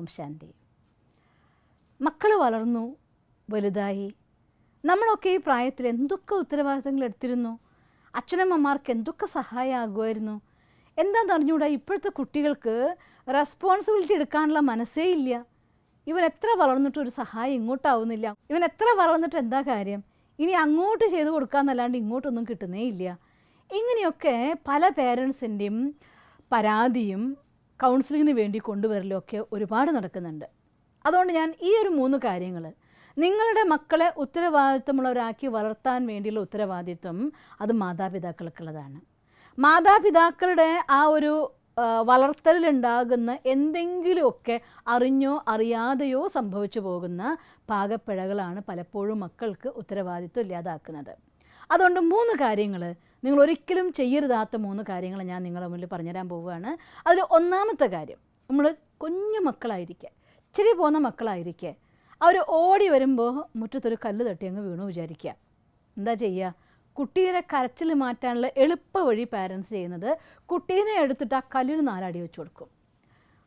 ഓം ശാന്തി. മക്കൾ വളർന്നു വലുതായി. നമ്മളൊക്കെ ഈ പ്രായത്തിൽ എന്തൊക്കെ ഉത്തരവാദിത്തങ്ങൾ എടുത്തിരുന്നു. അച്ഛനമ്മമാർക്ക് എന്തൊക്കെ സഹായമാകുമായിരുന്നു. എന്താണെന്ന് അറിഞ്ഞുകൂടാ, ഇപ്പോഴത്തെ കുട്ടികൾക്ക് റെസ്പോൺസിബിലിറ്റി എടുക്കാനുള്ള മനസ്സേ ഇല്ല. ഇവൻ എത്ര വളർന്നിട്ട് ഒരു സഹായം ഇങ്ങോട്ടാവുന്നില്ല. ഇവൻ എത്ര വളർന്നിട്ട് എന്താ കാര്യം, ഇനി അങ്ങോട്ട് ചെയ്ത് കൊടുക്കാമെന്നല്ലാണ്ട് ഇങ്ങോട്ടൊന്നും കിട്ടുന്നേ ഇല്ല. ഇങ്ങനെയൊക്കെ പല പേരൻസിൻ്റെയും പരാതിയും കൗൺസിലിങ്ങിന് വേണ്ടി കൊണ്ടുവരലൊക്കെ ഒരുപാട് നടക്കുന്നുണ്ട്. അതുകൊണ്ട് ഞാൻ ഈ ഒരു 3 കാര്യങ്ങൾ, നിങ്ങളുടെ മക്കളെ ഉത്തരവാദിത്വമുള്ളവരാക്കി വളർത്താൻ വേണ്ടിയുള്ള ഉത്തരവാദിത്വം അത് മാതാപിതാക്കൾക്കുള്ളതാണ്. മാതാപിതാക്കളുടെ ആ ഒരു വളർത്തലിലുണ്ടാകുന്ന എന്തെങ്കിലുമൊക്കെ അറിഞ്ഞോ അറിയാതെയോ സംഭവിച്ചു പോകുന്ന പാകപ്പിഴകളാണ് പലപ്പോഴും മക്കൾക്ക് ഉത്തരവാദിത്വം ഇല്ലാതാക്കുന്നത്. അതുകൊണ്ട് 3 കാര്യങ്ങൾ, നിങ്ങൾ ഒരിക്കലും ചെയ്യരുതാത്ത 3 കാര്യങ്ങൾ ഞാൻ നിങ്ങളുടെ മുന്നിൽ പറഞ്ഞുതരാൻ പോവുകയാണ്. അതിൽ ഒന്നാമത്തെ കാര്യം, നമ്മൾ കുഞ്ഞു മക്കളായിരിക്കെ, ഇച്ചിരി പോകുന്ന മക്കളായിരിക്കെ, അവർ ഓടി വരുമ്പോൾ മുറ്റത്തൊരു കല്ല് തട്ടി അങ്ങ് വീണു വിചാരിക്കുക. എന്താ ചെയ്യുക? കുട്ടീനെ കരച്ചിൽ മാറ്റാനുള്ള എളുപ്പ വഴി പാരൻസ് ചെയ്യുന്നത്, കുട്ടീനെ എടുത്തിട്ട് ആ കല്ലിന് 4 അടി വെച്ച് കൊടുക്കും.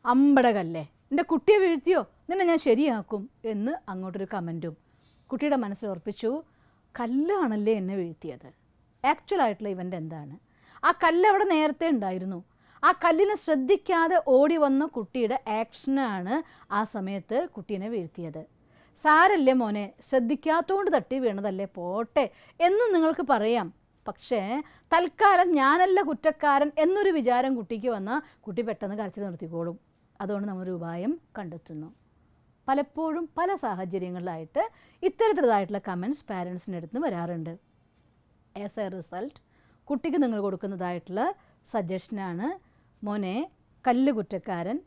അമ്പട കല്ലേ, എൻ്റെ കുട്ടിയെ വീഴ്ത്തിയോ, നിന്നെ ഞാൻ ശരിയാക്കും എന്ന് അങ്ങോട്ടൊരു കമൻറ്റും. കുട്ടിയുടെ മനസ്സിൽ ഉറപ്പിച്ചു, കല്ലാണല്ലേ എന്നെ വീഴ്ത്തിയത്. ആക്ച്വലായിട്ടുള്ള ഇവൻ്റ് എന്താണ്? ആ കല്ല് അവിടെ നേരത്തെ ഉണ്ടായിരുന്നു. ആ കല്ലിനെ ശ്രദ്ധിക്കാതെ ഓടി വന്ന കുട്ടിയുടെ ആക്ഷനാണ് ആ സമയത്ത് കുട്ടീനെ വീഴ്ത്തിയത്. സാരല്ലേ മോനെ, ശ്രദ്ധിക്കാത്തതുകൊണ്ട് തട്ടി വീണതല്ലേ, പോട്ടെ എന്ന് നിങ്ങൾക്ക് പറയാം. പക്ഷേ തൽക്കാലം ഞാനല്ല കുറ്റക്കാരൻ എന്നൊരു വിചാരം കുട്ടിക്ക് വന്നാൽ കുട്ടി പെട്ടെന്ന് കരച്ചിൽ നിർത്തിക്കോളും. അതുകൊണ്ട് നമ്മളൊരു ഉപായം കണ്ടെത്തുന്നു. പലപ്പോഴും പല സാഹചര്യങ്ങളിലായിട്ട് ഇത്തരത്തിലുള്ളതായിട്ടുള്ള കമൻറ്റ്സ് പാരൻസിൻ്റെ അടുത്ത് വരാറുണ്ട്. ആസ് എ റിസൾട്ട് കുട്ടിക്ക് നിങ്ങൾ കൊടുക്കുന്നതായിട്ടുള്ള സജഷനാണ്, മോനെ കല്ല് കുറ്റക്കാരൻ,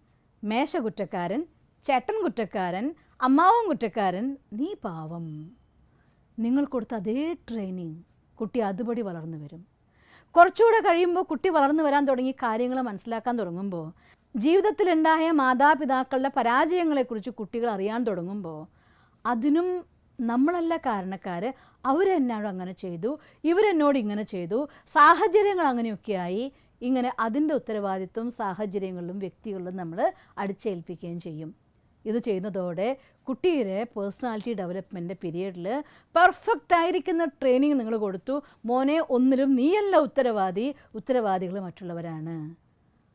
മേശ കുറ്റക്കാരൻ, ചേട്ടൻ കുറ്റക്കാരൻ, അമ്മാവൻ കുറ്റക്കാരൻ, നീ പാവം. നിങ്ങൾ കൊടുത്ത അതേ ട്രെയിനിങ് കുട്ടി അതുപടി വളർന്നു വരും. കുറച്ചുകൂടെ കഴിയുമ്പോൾ കുട്ടി വളർന്നു വരാൻ തുടങ്ങി കാര്യങ്ങൾ മനസ്സിലാക്കാൻ തുടങ്ങുമ്പോൾ, ജീവിതത്തിലുണ്ടായ മാതാപിതാക്കളുടെ പരാജയങ്ങളെക്കുറിച്ച് കുട്ടികൾ അറിയാൻ തുടങ്ങുമ്പോൾ, അതിനും നമ്മളല്ല കാരണക്കാർ, അവരെന്നോട് അങ്ങനെ ചെയ്തു, ഇവരെന്നോട് ഇങ്ങനെ ചെയ്തു, സാഹചര്യങ്ങൾ അങ്ങനെയൊക്കെയായി, ഇങ്ങനെ അതിൻ്റെ ഉത്തരവാദിത്വം സാഹചര്യങ്ങളിലും വ്യക്തികളിലും നമ്മൾ അടിച്ചേൽപ്പിക്കുകയും ചെയ്യും. ഇത് ചെയ്യുന്നതോടെ കുട്ടിയുടെ പേഴ്സണാലിറ്റി ഡെവലപ്മെൻറ്റ് പീരീഡിൽ പെർഫെക്റ്റ് ആയിരിക്കുന്ന ട്രെയിനിങ് നിങ്ങൾ കൊടുത്തു. മോനെ, ഒന്നിലും നീയല്ല ഉത്തരവാദി, ഉത്തരവാദികൾ മറ്റുള്ളവരാണ്.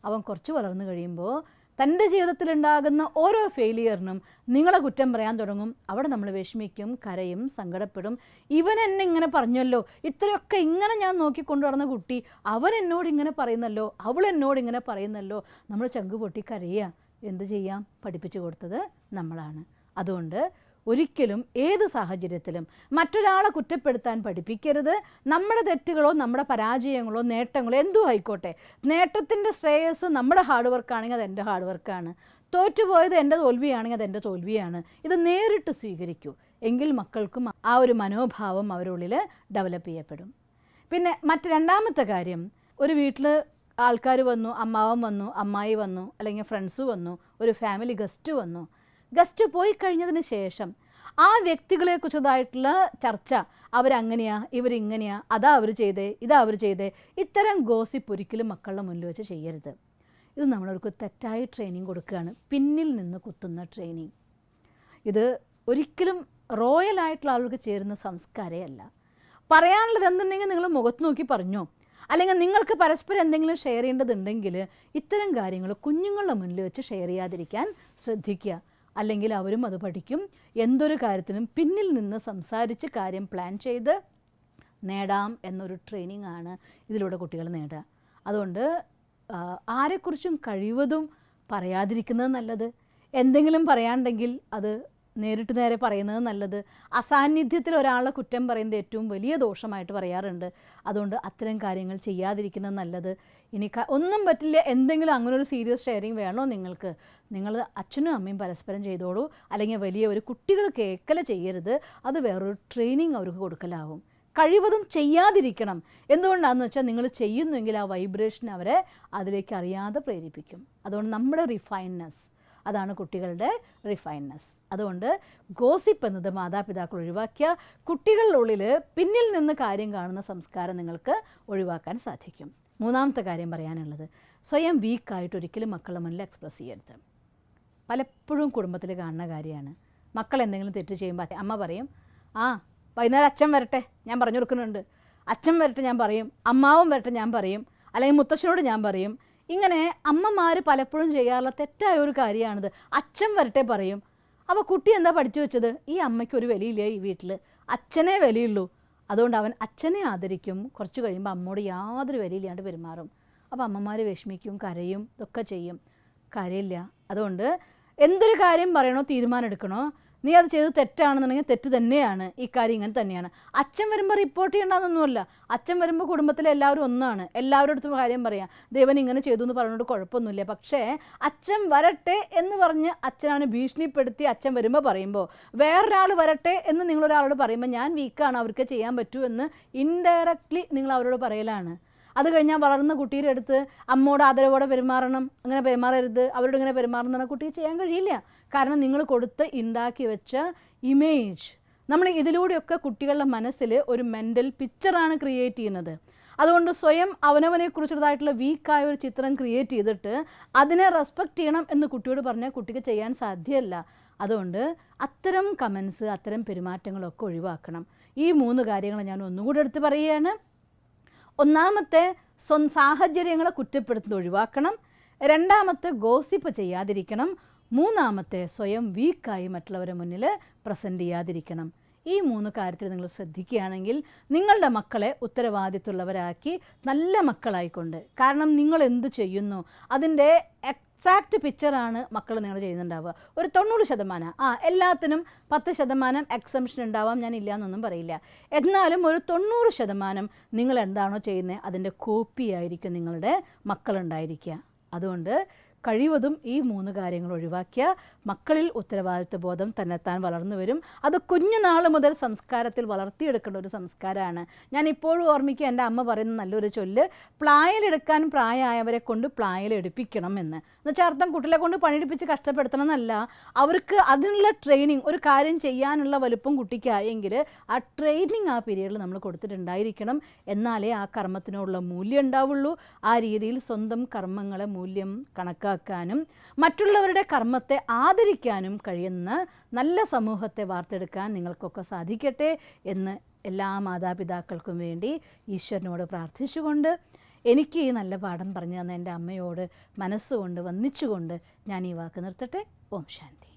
അവൻ കുറച്ച് വളർന്നു കഴിയുമ്പോൾ തൻ്റെ ജീവിതത്തിലുണ്ടാകുന്ന ഓരോ ഫെയിലിയറിനും നിങ്ങളെ കുറ്റം പറയാൻ തുടങ്ങും. അവിടെ നമ്മൾ വിഷമിക്കും, കരയും, സങ്കടപ്പെടും. ഇവൻ എന്നെ ഇങ്ങനെ പറഞ്ഞല്ലോ, ഇത്രയൊക്കെ ഇങ്ങനെ ഞാൻ നോക്കിക്കൊണ്ടു നടന്ന കുട്ടി, അവൻ എന്നോട് ഇങ്ങനെ പറയുന്നല്ലോ, അവൾ എന്നോട് ഇങ്ങനെ പറയുന്നല്ലോ. നമ്മൾ ചങ്ക് പൊട്ടി കരയുക. എന്ത് ചെയ്യാം? പഠിപ്പിച്ചു കൊടുത്തത് നമ്മളാണ്. അതുകൊണ്ട് ഒരിക്കലും ഏത് സാഹചര്യത്തിലും മറ്റൊരാളെ കുറ്റപ്പെടുത്താൻ പഠിപ്പിക്കരുത്. നമ്മുടെ തെറ്റുകളോ നമ്മുടെ പരാജയങ്ങളോ നേട്ടങ്ങളോ എന്തോ ആയിക്കോട്ടെ, നേട്ടത്തിൻ്റെ ശ്രേയസ് നമ്മുടെ ഹാർഡ് വർക്കാണെങ്കിൽ അത് എൻ്റെ ഹാർഡ് വർക്കാണ്, തോറ്റുപോയത് എൻ്റെ തോൽവിയാണെങ്കിൽ അത് എൻ്റെ തോൽവിയാണ്. ഇത് നേരിട്ട് സ്വീകരിക്കൂ. എങ്കിൽ മക്കൾക്കും ആ ഒരു മനോഭാവം അവരുള്ളിൽ ഡെവലപ്പ് ചെയ്യപ്പെടും. പിന്നെ രണ്ടാമത്തെ കാര്യം, ഒരു വീട്ടിൽ ആൾക്കാർ വന്നു, അമ്മാവൻ വന്നു, അമ്മായി വന്നു, അല്ലെങ്കിൽ ഫ്രണ്ട്സ് വന്നു, ഒരു ഫാമിലി ഗസ്റ്റ് വന്നു. ഗസ്റ്റ് പോയി കഴിഞ്ഞതിന് ശേഷം ആ വ്യക്തികളെക്കുറിച്ചതായിട്ടുള്ള ചർച്ച, അവരങ്ങനെയാ, ഇവരിങ്ങനെയാ, അതാ അവർ ചെയ്തേ, ഇതാ അവർ ചെയ്തേ, ഇത്തരം ഗോസിപ്പ് ഒരിക്കലും മക്കളുടെ മുന്നിൽ വെച്ച് ചെയ്യരുത്. ഇത് നമ്മളവർക്ക് തെറ്റായ ട്രെയിനിങ് കൊടുക്കുകയാണ്, പിന്നിൽ നിന്ന് കുത്തുന്ന ട്രെയിനിങ്. ഇത് ഒരിക്കലും റോയലായിട്ടുള്ള ആളുകൾക്ക് ചേരുന്ന സംസ്കാരമേ അല്ല. പറയാനുള്ളത് എന്തുണ്ടെങ്കിൽ നിങ്ങൾ മുഖത്ത് നോക്കി പറഞ്ഞോ, അല്ലെങ്കിൽ നിങ്ങൾക്ക് പരസ്പരം എന്തെങ്കിലും ഷെയർ ചെയ്യേണ്ടതുണ്ടെങ്കിൽ ഇത്തരം കാര്യങ്ങൾ കുഞ്ഞുങ്ങളുടെ മുന്നിൽ വെച്ച് ഷെയർ ചെയ്യാതിരിക്കാൻ ശ്രദ്ധിക്കുക. അല്ലെങ്കിൽ അവരും അത് പഠിക്കും. എന്തൊരു കാര്യത്തിനും പിന്നിൽ നിന്ന് സംസാരിച്ച് കാര്യം പ്ലാൻ ചെയ്ത് നേടാം എന്നൊരു ട്രെയിനിങ് ആണ് ഇതിലൂടെ കുട്ടികൾ നേടുക. അതുകൊണ്ട് ആരെക്കുറിച്ചും കഴിവതും പറയാതിരിക്കുന്നത് നല്ലത്. എന്തെങ്കിലും പറയാനുണ്ടെങ്കിൽ അത് നേരിട്ട് നേരെ പറയുന്നത് നല്ലത്. അസാന്നിധ്യത്തിൽ ഒരാളെ കുറ്റം പറയുന്നത് ഏറ്റവും വലിയ ദോഷമായിട്ട് പറയാറുണ്ട്. അതുകൊണ്ട് അത്തരം കാര്യങ്ങൾ ചെയ്യാതിരിക്കുന്നത് നല്ലത്. ഇനി ഒന്നും പറ്റില്ല, എന്തെങ്കിലും അങ്ങനെ ഒരു സീരിയസ് ഷെയറിങ് വേണോ നിങ്ങൾക്ക്, നിങ്ങൾ അച്ഛനും അമ്മയും പരസ്പരം ചെയ്തോളൂ. അല്ലെങ്കിൽ വലിയ ഒരു കുട്ടികൾ കേൾക്കല ചെയ്യരുത്. അത് വേറൊരു ട്രെയിനിങ് അവർക്ക് കൊടുക്കലാവും. കഴിവതും ചെയ്യാതിരിക്കണം. എന്തുകൊണ്ടാണെന്ന് വെച്ചാൽ നിങ്ങൾ ചെയ്യുന്നെങ്കിൽ ആ വൈബ്രേഷൻ അവരെ അതിലേക്ക് അറിയാതെ പ്രേരിപ്പിക്കും. അതുകൊണ്ട് നമ്മുടെ റിഫൈൻനെസ്, അതാണ് കുട്ടികളുടെ റിഫൈൻനെസ്. അതുകൊണ്ട് ഗോസിപ്പ് എന്നത് മാതാപിതാക്കൾ ഒഴിവാക്കിയ കുട്ടികളുടെ ഉള്ളിൽ പിന്നിൽ നിന്ന് കാര്യം കാണുന്ന സംസ്കാരം നിങ്ങൾക്ക് ഒഴിവാക്കാൻ സാധിക്കും. മൂന്നാമത്തെ കാര്യം പറയാനുള്ളത്, സ്വയം വീക്കായിട്ട് ഒരിക്കലും മക്കളുടെ മുന്നിൽ എക്സ്പ്രസ് ചെയ്യരുത്. പലപ്പോഴും കുടുംബത്തിൽ കാണുന്ന കാര്യമാണ്. മക്കൾ എന്തെങ്കിലും തെറ്റ് ചെയ്യുമ്പോൾ അമ്മ പറയും, ആ വൈകുന്നേരം അച്ഛൻ വരട്ടെ ഞാൻ പറഞ്ഞു കൊടുക്കുന്നുണ്ട്, അച്ഛൻ വരട്ടെ ഞാൻ പറയും, അമ്മാവും വരട്ടെ ഞാൻ പറയും, അല്ലെങ്കിൽ മുത്തശ്ശനോട് ഞാൻ പറയും. ഇങ്ങനെ അമ്മമാർ പലപ്പോഴും ചെയ്യാറുള്ള തെറ്റായ ഒരു കാര്യമാണിത്. അച്ഛൻ വരട്ടെ പറയും. അപ്പോൾ കുട്ടി എന്താ പഠിച്ചു വെച്ചത്? ഈ അമ്മയ്ക്ക് ഒരു വിലയില്ല ഈ വീട്ടിൽ, അച്ഛനേ വിലയുള്ളൂ. അതുകൊണ്ട് അവൻ അച്ഛനെ ആദരിക്കും. കുറച്ച് കഴിയുമ്പോൾ അമ്മയോട് യാതൊരു വിലയില്ലാണ്ട് പെരുമാറും. അപ്പോൾ അമ്മമാർ വിഷമിക്കും, കരയും, ഇതൊക്കെ ചെയ്യും. കാര്യമില്ല. അതുകൊണ്ട് എന്തൊരു കാര്യം പറയണോ തീരുമാനം എടുക്കണോ, നീ അത് ചെയ്ത് തെറ്റാണെന്നുണ്ടെങ്കിൽ തെറ്റ് തന്നെയാണ്, ഈ കാര്യം ഇങ്ങനെ തന്നെയാണ്. അച്ഛൻ വരുമ്പോൾ റിപ്പോർട്ട് ചെയ്യേണ്ടതൊന്നുമല്ല. അച്ഛൻ വരുമ്പോൾ കുടുംബത്തിലെ എല്ലാവരും ഒന്നാണ്, എല്ലാവരുടെ അടുത്തും കാര്യം പറയാം. ദേവൻ ഇങ്ങനെ ചെയ്തു എന്ന് പറഞ്ഞുകൊണ്ട് കുഴപ്പമൊന്നുമില്ല. പക്ഷേ അച്ഛൻ വരട്ടെ എന്ന് പറഞ്ഞ് അച്ഛനാണ് ഭീഷണിപ്പെടുത്തി അച്ഛൻ വരുമ്പോൾ പറയുമ്പോൾ, വേറൊരാൾ വരട്ടെ എന്ന് നിങ്ങളൊരാളോട് പറയുമ്പോൾ ഞാൻ വീക്കാണ്, അവർക്ക് ചെയ്യാൻ പറ്റൂ എന്ന് ഇൻഡയറക്റ്റ്ലി നിങ്ങൾ അവരോട് പറയലാണ്. അത് കഴിഞ്ഞാൽ വളർന്ന കുട്ടിയുടെ അടുത്ത് അമ്മയോട് ആദരവോടെ പെരുമാറണം, അങ്ങനെ പെരുമാറരുത്, അവരോട് ഇങ്ങനെ പെരുമാറുന്ന കുട്ടിയെ ചെയ്യാൻ കഴിയില്ല. കാരണം നിങ്ങൾ കൊടുത്ത് ഉണ്ടാക്കി വെച്ച ഇമേജ്, നമ്മൾ ഇതിലൂടെയൊക്കെ കുട്ടികളുടെ മനസ്സിൽ ഒരു മെൻ്റൽ പിക്ചറാണ് ക്രിയേറ്റ് ചെയ്യുന്നത്. അതുകൊണ്ട് സ്വയം അവനവനെക്കുറിച്ചുള്ളതായിട്ടുള്ള വീക്കായ ഒരു ചിത്രം ക്രിയേറ്റ് ചെയ്തിട്ട് അതിനെ റെസ്പെക്റ്റ് ചെയ്യണം എന്ന് കുട്ടിയോട് പറഞ്ഞാൽ കുട്ടിക്ക് ചെയ്യാൻ സാധ്യമല്ല. അതുകൊണ്ട് അത്തരം കമൻസ്, അത്തരം പെരുമാറ്റങ്ങളൊക്കെ ഒഴിവാക്കണം. ഈ 3 കാര്യങ്ങൾ ഞാൻ ഒന്നുകൂടി എടുത്ത് പറയുകയാണ്. ഒന്നാമത്തെ, സാഹചര്യങ്ങളെ കുറ്റപ്പെടുത്തുന്നത് ഒഴിവാക്കണം. രണ്ടാമത്തെ, ഗോസിപ്പ് ചെയ്യാതിരിക്കണം. മൂന്നാമത്തെ, സ്വയം വീക്കായി മറ്റുള്ളവരുടെ മുന്നിൽ പ്രസൻറ്റ് ചെയ്യാതിരിക്കണം. ഈ 3 കാര്യത്തിൽ നിങ്ങൾ ശ്രദ്ധിക്കുകയാണെങ്കിൽ നിങ്ങളുടെ മക്കളെ ഉത്തരവാദിത്തമുള്ളവരാക്കി നല്ല മക്കളായിക്കൊണ്ട്, കാരണം നിങ്ങൾ എന്ത് ചെയ്യുന്നു അതിൻ്റെ എക്സാക്റ്റ് പിക്ചറാണ് മക്കൾ നിങ്ങൾ ചെയ്യുന്നുണ്ടാവുക. ഒരു 90%, എല്ലാത്തിനും 10% എക്സംഷൻ ഉണ്ടാവാം, ഞാൻ ഇല്ല എന്നൊന്നും പറയില്ല. എന്നാലും ഒരു 90% നിങ്ങൾ എന്താണോ ചെയ്യുന്നത് അതിൻ്റെ കോപ്പി ആയിരിക്കും നിങ്ങളുടെ മക്കളുണ്ടായിരിക്കുക. അതുകൊണ്ട് കഴിവതും ഈ 3 കാര്യങ്ങൾ ഒഴിവാക്കിയ മക്കളിൽ ഉത്തരവാദിത്വ ബോധം തന്നെത്താൻ വളർന്നു വരും. അത് കുഞ്ഞുനാൾ മുതൽ സംസ്കാരത്തിൽ വളർത്തിയെടുക്കേണ്ട ഒരു സംസ്കാരമാണ്. ഞാൻ ഇപ്പോഴും ഓർമ്മിക്കുക, എൻ്റെ അമ്മ പറയുന്ന നല്ലൊരു ചൊല്ല്, പ്ലായലെടുക്കാൻ പ്രായമായവരെ കൊണ്ട് പ്ലായലെടുപ്പിക്കണം എന്ന്. എന്നുവെച്ചാൽ അർത്ഥം കുട്ടികളെ കൊണ്ട് പണിയെടുപ്പിച്ച് കഷ്ടപ്പെടുത്തണം എന്നല്ല, അവർക്ക് അതിനുള്ള ട്രെയിനിങ്, ഒരു കാര്യം ചെയ്യാനുള്ള വലുപ്പം കുട്ടിക്കായെങ്കിൽ ആ ട്രെയിനിങ് ആ പീരീഡിൽ നമ്മൾ കൊടുത്തിട്ടുണ്ടായിരിക്കണം. എന്നാലേ ആ കർമ്മത്തിനുള്ള മൂല്യം ഉണ്ടാവുള്ളൂ. ആ രീതിയിൽ സ്വന്തം കർമ്മങ്ങളെ മൂല്യം കണക്കാക്കാനും മറ്റുള്ളവരുടെ കർമ്മത്തെ ആദരിക്കാനും കഴിയുന്ന നല്ല സമൂഹത്തെ വാർത്തെടുക്കാൻ നിങ്ങൾക്കൊക്കെ സാധിക്കട്ടെ എന്ന് എല്ലാ മാതാപിതാക്കൾക്കും വേണ്ടി ഈശ്വരനോട് പ്രാർത്ഥിച്ചുകൊണ്ട്, എനിക്ക് ഈ നല്ല പാഠം പറഞ്ഞു തന്ന എൻ്റെ അമ്മയോട് മനസ്സുകൊണ്ട് വന്ദിച്ചുകൊണ്ട് ഞാൻ ഈ വാക്ക് നിർത്തട്ടെ. ഓം ശാന്തി.